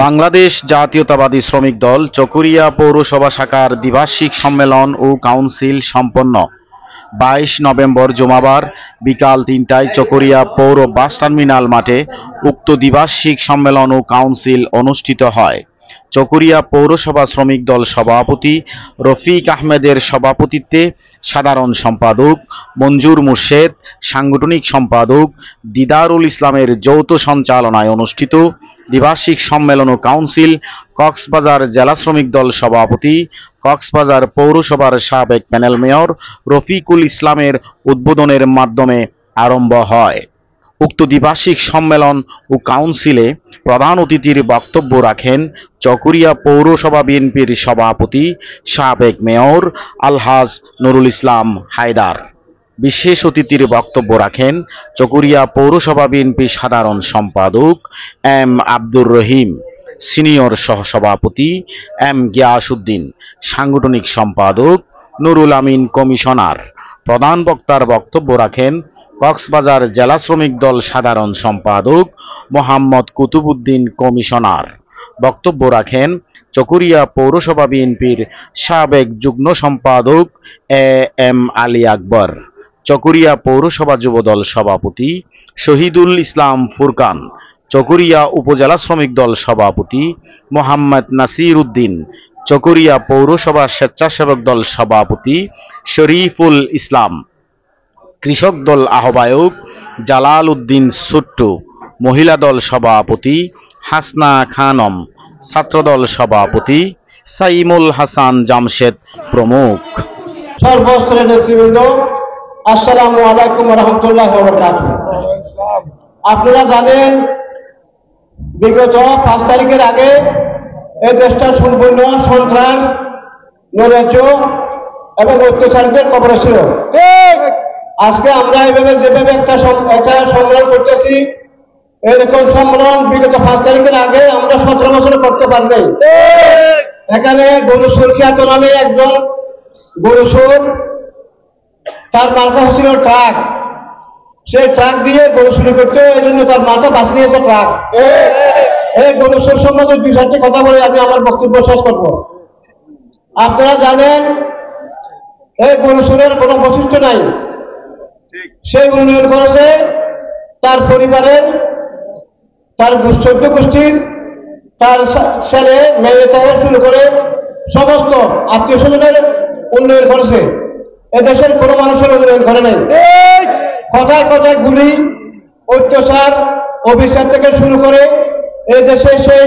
বাংলাদেশ জাতীয়তাবাদী শ্রমিক দল চকরিয়া পৌরসভা শাখার দ্বিবার্ষিক সম্মেলন ও কাউন্সিল সম্পন্ন 22 নভেম্বর জুমাবার বিকাল 3টায় চকরিয়া পৌর বাস টার্মিনাল মাঠে উক্ত দ্বিবার্ষিক সম্মেলন ও কাউন্সিল অনুষ্ঠিত হয়। চকরিয়া পৌরসভা শ্রমিক দল সভাপতি রফিক আহমেদের সভাপতিত্বে সাধারণ সম্পাদক মঞ্জুর মুর্শেদ, সাংগঠনিক সম্পাদক দিদারুল ইসলামের যৌথ সঞ্চালনায় অনুষ্ঠিত দ্বিবার্ষিক সম্মেলন ও কাউন্সিল কক্সবাজার জেলা শ্রমিক দল সভাপতি, কক্সবাজার পৌরসভার সাবেক প্যানেল মেয়র রফিকুল ইসলামের উদ্বোধনের মাধ্যমে আরম্ভ হয়। উক্ত দ্বিবার্ষিক সম্মেলন ও কাউন্সিলে প্রধান অতিথির বক্তব্য রাখেন চকরিয়া পৌরসভা বিএনপির সভাপতি সাবেক মেয়র আলহাজ নুরুল ইসলাম হায়দার। বিশেষ অতিথির বক্তব্য রাখেন চকরিয়া পৌরসভা বিএনপি সাধারণ সম্পাদক এম আব্দুর রহিম, সিনিয়র সহসভাপতি এম গিয়াসউদ্দিন, সাংগঠনিক সম্পাদক নুরুল আমিন কমিশনার। প্রধান বক্তার বক্তব্য রাখেন কক্সবাজার জেলা শ্রমিক দল সাধারণ সম্পাদক মোহাম্মদ কুতুবউদ্দিন কমিশনার। বক্তব্য রাখেন চকরিয়া পৌরসভা বিএনপির সাবেক যুগ্ম সম্পাদক এ এম আলী আকবর, চকরিয়া পৌরসভা যুবদল সভাপতি শহীদুল ইসলাম ফুরকান, চকরিয়া উপজেলা শ্রমিক দল সভাপতি মোহাম্মদ নাসির উদ্দিন, চকরিয়া পৌরসভা স্বেচ্ছাসেবক দল সভাপতি শরীফুল ইসলাম, কৃষক দল আহ্বায়ক জালাল উদ্দিন সুট্টু, মহিলা দল সভাপতি হাসনা খানম, ছাত্রদল সভাপতি সাইমুল হাসান জামশেদ প্রমুখ। সর্বস্তরের নেতৃবৃন্দ, আসসালামু আলাইকুম ওয়া রাহমাতুল্লাহি ওয়া বারাকাতুহু। আপনারা জানেন বিগত 5 তারিখের আগে এই দেশটা সম্পূর্ণ সন্ত্রাস, নৈরাজ্য এবং অত্যাচারের কবলে ছিল। আজকে আমরা যেভাবে একটা সম্মেলন করতেছি, এরকম সম্মেলন বিগত 5 তারিখের আগে আমরা 17 বছর করতে পারিনি। এখানে গরুসুর খ্যাত নামে একজন গরুসুর, তার মার্কা হচ্ছিল ট্রাক, সেই ট্রাক দিয়ে গরু চুরি করতে, এই জন্য তার মার্কা বাঁচি নিয়েছে ট্রাক। এই গরুসুর সম্বন্ধে 2-4টি কথা বলে আমি আমার বক্তব্য শেষ করব। আপনারা জানেন এই গরুসুরের কোনো বৈশিষ্ট্য নাই। সেই উন্নয়ন করেছে তার পরিবারের, তার 14 গোষ্ঠীর, তার ছেলে মেয়ে থেকে শুরু করে সমস্ত আত্মীয় স্বজনের উন্নয়ন করেছে। এদেশের কোনো মানুষের উন্নয়ন করে নাই। কথায় কথায় গুলি, অত্যাচার, অভিশাপ থেকে শুরু করে এই দেশে সেই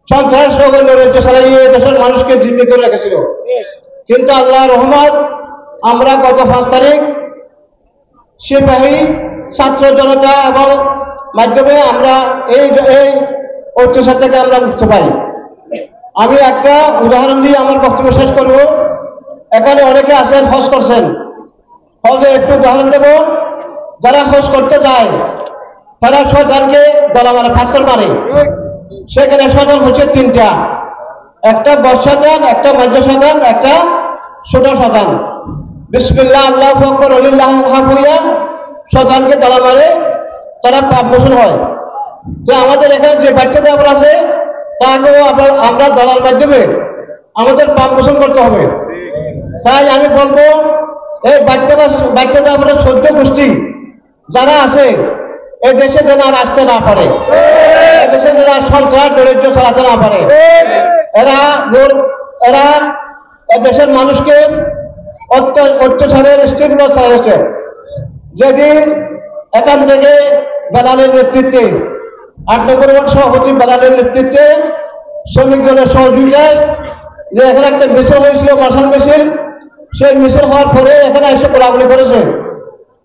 সন্ত্রাস নৈরাজ্য চালিয়ে দেশের মানুষকে জিম্মি করে রেখেছিল। কিন্তু আল্লাহর রহমত, আমরা গত 5 তারিখ সিপাহী, ছাত্র জনতা এবং মাধ্যমে আমরা এই অত্যাচার থেকে আমরা মুক্তি পাই। আমি একটা উদাহরণ দিয়ে আমার বক্তব্য শেষ করব। এখানে অনেকে আছেন হজ করছেন, হজের একটু উদাহরণ দেব। যারা হজ করতে যায় তারা শয়তানকে গলা মারে, পাথর মারে। সেখানে শয়তান হচ্ছে 3টা, একটা বড় শয়তান, একটা মধ্য শয়তান, একটা ছোট শয়তান। বিসমিল্লাহ আল্লাহু আকবার ওয়ালিল্লাহিল হামদ শয়তানকে গলা মারে, তারা পাপ মোচন হয়। তো আমাদের এখানে যে বাচ্চাটা আমরা আছে, তাকেও আমরা দলার মাধ্যমে আমাদের পাপ মোচন করতে হবে। তাই আমি বলবো এই বাচ্চাটা আমরা 14 গোষ্ঠী যারা আছে এই দেশে যেন আর আসতে না পারে, দেশে যেন সন্ত্রাস নৈরাজ্য চালাতে না পারে। এরা দেশের মানুষকে অত্যাচারের স্টেপগুলো চালাচ্ছে। যেদিন এখান থেকে বেলালের নেতৃত্বে, 8 নম্বর ওয়ার্ড সভাপতি বেলালের নেতৃত্বে শ্রমিক দলের সহযোগিতায় যে এখানে একটা মিছিল হয়েছিল, মশাল মিছিল, সেই মিছিল হওয়ার পরে এখানে এসে গোলাগুলি করেছে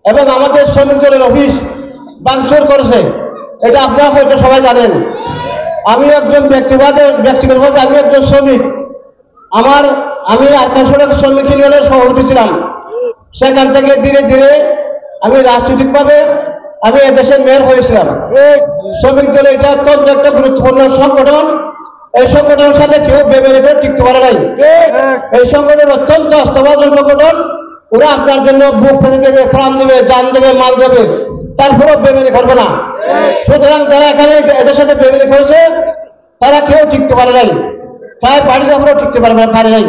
এবং আমাদের শ্রমিক দলের অফিস ভাঙচুর করেছে। এটা আপনারা হয়তো সবাই জানেন। আমি একজন ব্যক্তিগতভাবে আমি একজন শ্রমিক। আমি আত্মসড়ক শ্রমিক ইউনিয়নের সভাপতি ছিলাম। সেখান থেকে ধীরে ধীরে আমি রাজনৈতিকভাবে আমি এদেশের মেয়র হয়েছিলাম। শ্রমিক দল এটা অত্যন্ত একটা গুরুত্বপূর্ণ সংগঠন। এই সংগঠনের সাথে কেউ ভেবে টিকতে পারে নাই। এই সংগঠন অত্যন্ত আস্থাভাজন সংগঠন। ওরা আপনার জন্য বুক ফেলে দেবে, প্রাণ দেবে, জান দেবে, মাল দেবে। তারপরেও বেমেনি করবে না। সুতরাং যারা এখানে এদের সাথে বেমেনি করেছে তারা কেউ টিকতে পারে নাই, তাই পার্টি যখনও টিকতে পারে নাই।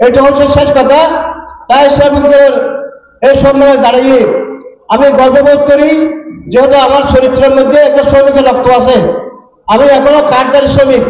এটা হচ্ছে শেষ কথা। তাই শ্রমিকদের এই সম্মেলনে দাঁড়িয়ে আমি গর্ববোধ করি, যেহেতু আমার চরিত্রের মধ্যে একটা শ্রমিকের রক্ত আছে। আমি এখনো কাঠদারি শ্রমিক।